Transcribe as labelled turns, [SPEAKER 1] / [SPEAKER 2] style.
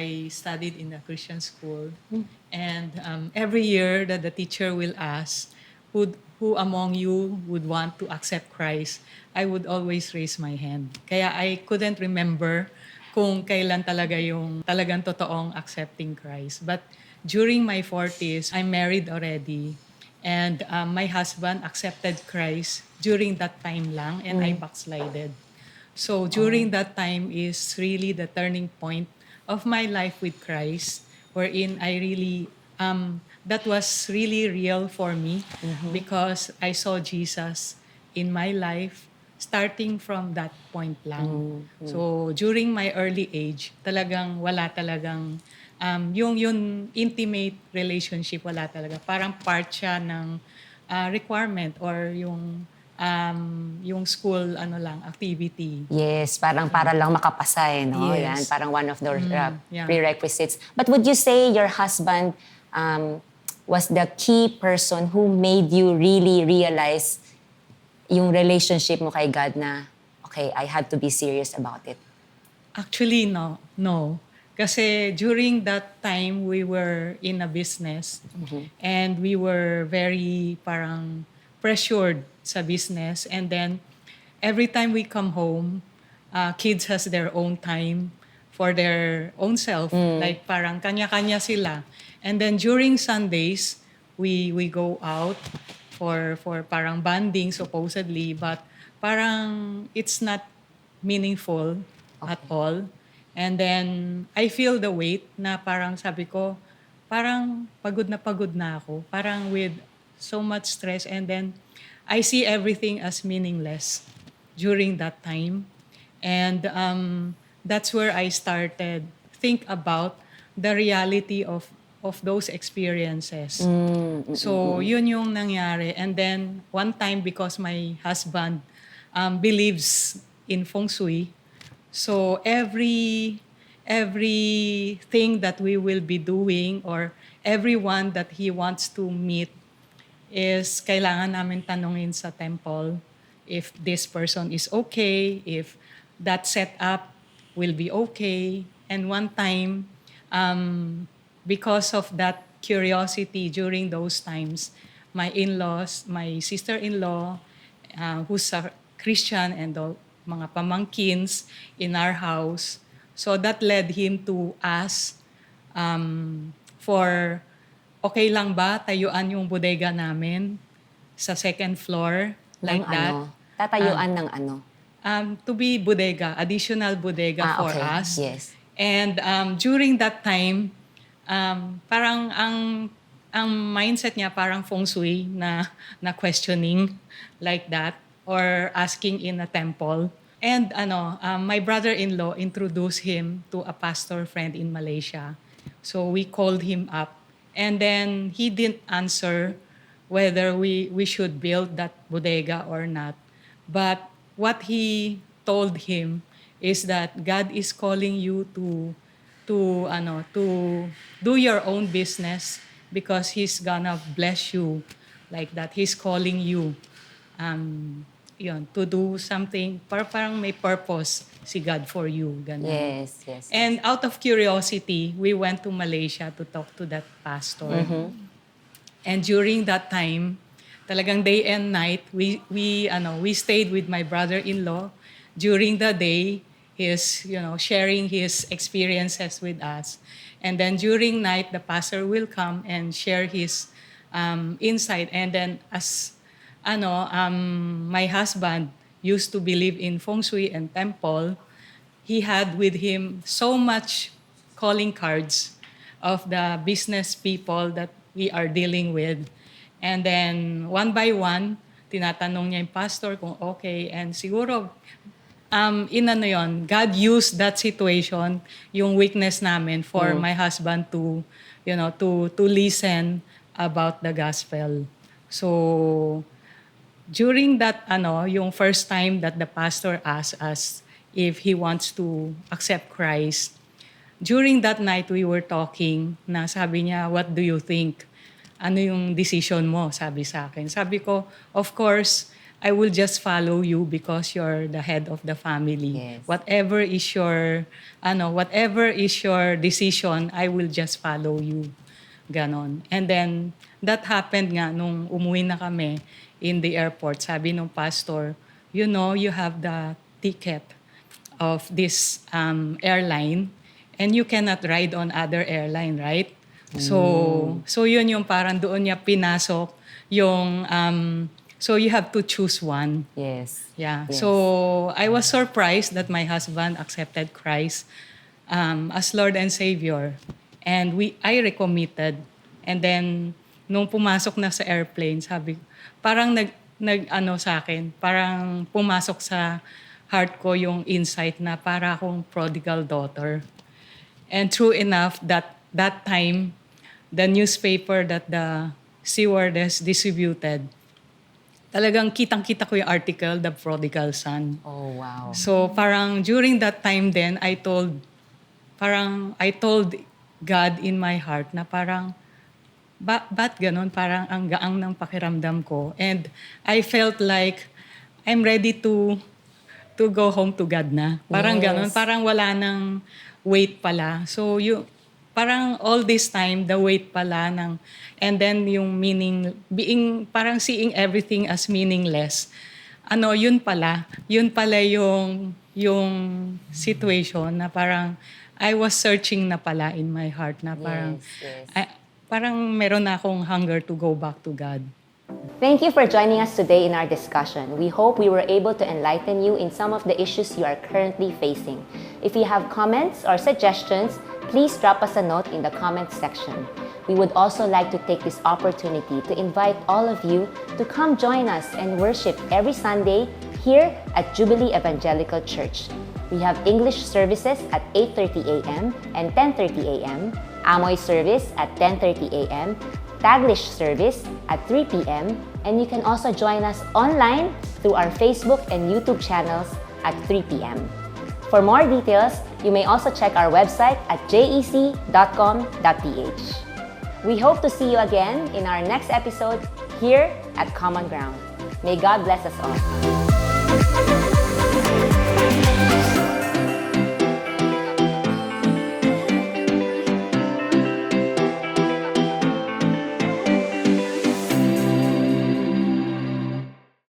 [SPEAKER 1] I studied in a Christian school. And every year that the teacher will ask, who among you would want to accept Christ, I would always raise my hand. Kaya I couldn't remember kung kailan talaga yung talagang totoong accepting Christ. But during my 40s, I'm married already. And my husband accepted Christ during that time lang and I backslided. So during that time is really the turning point of my life with Christ, wherein I really, that was really real for me because I saw Jesus in my life starting from that point lang. So during my early age, talagang wala talagang, yung intimate relationship, wala talaga. Parang part siya ng requirement or yung school activity.
[SPEAKER 2] Yes, parang para lang makapasa no?
[SPEAKER 1] Yes.
[SPEAKER 2] Yan, parang one of the
[SPEAKER 1] yeah.
[SPEAKER 2] prerequisites. But would you say your husband was the key person who made you really realize yung relationship mo kay God na, okay, I had to be serious about it?
[SPEAKER 1] Actually, no. No. Kasi during that time, we were in a business and we were very parang pressured sa business. And then, every time we come home, kids has their own time for their own self. Like parang kanya-kanya sila. And then during Sundays, we go out for parang bonding supposedly, but parang it's not meaningful at all. And then I feel the weight na parang sabi ko, parang pagod na ako. Parang with so much stress, and then I see everything as meaningless during that time. And that's where I started think about the reality of those experiences. So yun yung nangyari. And then one time, because my husband believes in Feng Shui, so everything that we will be doing or everyone that he wants to meet is kailangan namin tanungin sa temple if this person is okay, if that setup will be okay. And one time, because of that curiosity during those times, my in-laws, my sister-in-law, who's a Christian, and all mga pamangkins in our house. So that led him to ask for, okay lang ba tayuan yung bodega namin sa second floor, like
[SPEAKER 2] Ng
[SPEAKER 1] that.
[SPEAKER 2] ano? Tatayuan ng ano?
[SPEAKER 1] To be bodega, additional bodega for
[SPEAKER 2] okay.
[SPEAKER 1] us.
[SPEAKER 2] Yes.
[SPEAKER 1] And during that time, parang ang mindset niya parang Feng Shui na questioning, like that, or asking in a temple. And my brother-in-law introduced him to a pastor friend in Malaysia. So we called him up, and then he didn't answer whether we should build that bodega or not. But what he told him is that God is calling you to do your own business because He's gonna bless you, like that. He's calling you to do something, parang may purpose si God for you. Ganun.
[SPEAKER 2] Yes.
[SPEAKER 1] And out of curiosity, we went to Malaysia to talk to that pastor. And during that time, talagang day and night, we stayed with my brother-in-law. During the day, he's sharing his experiences with us. And then during night, the pastor will come and share his insight. And then as my husband used to believe in Feng Shui and temple, he had with him so much calling cards of the business people that we are dealing with. And then one by one, tinatanong niya yung pastor kung okay. And siguro, God used that situation, yung weakness namin, for my husband to listen about the gospel. So, during that, yung first time that the pastor asked us if he wants to accept Christ, during that night we were talking, na sabi niya, what do you think? Ano yung decision mo? Sabi sa akin. Sabi ko, of course, I will just follow you because you're the head of the family.
[SPEAKER 2] Yes.
[SPEAKER 1] Whatever is your decision, I will just follow you. Ganon. And then, that happened nga nung umuwi na kami in the airport. Sabi nung pastor, you know, you have the ticket of this airline and you cannot ride on other airline, right? So yun yung parang doon niya pinasok yung, so you have to choose one.
[SPEAKER 2] Yes.
[SPEAKER 1] Yeah.
[SPEAKER 2] Yes.
[SPEAKER 1] So I was surprised that my husband accepted Christ as Lord and Savior. And I recommitted. And then, nung pumasok na sa airplane, sabi, parang sa akin, parang pumasok sa heart ko yung insight na para akong prodigal daughter. And true enough, that time, the newspaper that the stewardess distributed, talagang kitang-kita ko yung article, The Prodigal Son.
[SPEAKER 2] Oh, wow.
[SPEAKER 1] So parang during that time then, I told God in my heart na parang, ba't ganon? Parang ang gaang ng pakiramdam ko. And I felt like I'm ready to go home to God na. Parang ganon. Parang wala nang weight pala. So parang all this time, the weight pala ng, and then yung meaning, parang seeing everything as meaningless. Yun pala yung situation na parang I was searching na pala in my heart na parang,
[SPEAKER 2] Yes.
[SPEAKER 1] parang meron na akong hunger to go back to God.
[SPEAKER 2] Thank you for joining us today in our discussion. We hope we were able to enlighten you in some of the issues you are currently facing. If you have comments or suggestions, please drop us a note in the comments section. We would also like to take this opportunity to invite all of you to come join us and worship every Sunday here at Jubilee Evangelical Church. We have English services at 8:30 a.m. and 10:30 a.m., Amoy service at 10:30 a.m., Taglish service at 3 p.m., and you can also join us online through our Facebook and YouTube channels at 3 p.m. For more details, you may also check our website at jec.com.ph. We hope to see you again in our next episode here at Common Ground. May God bless us all.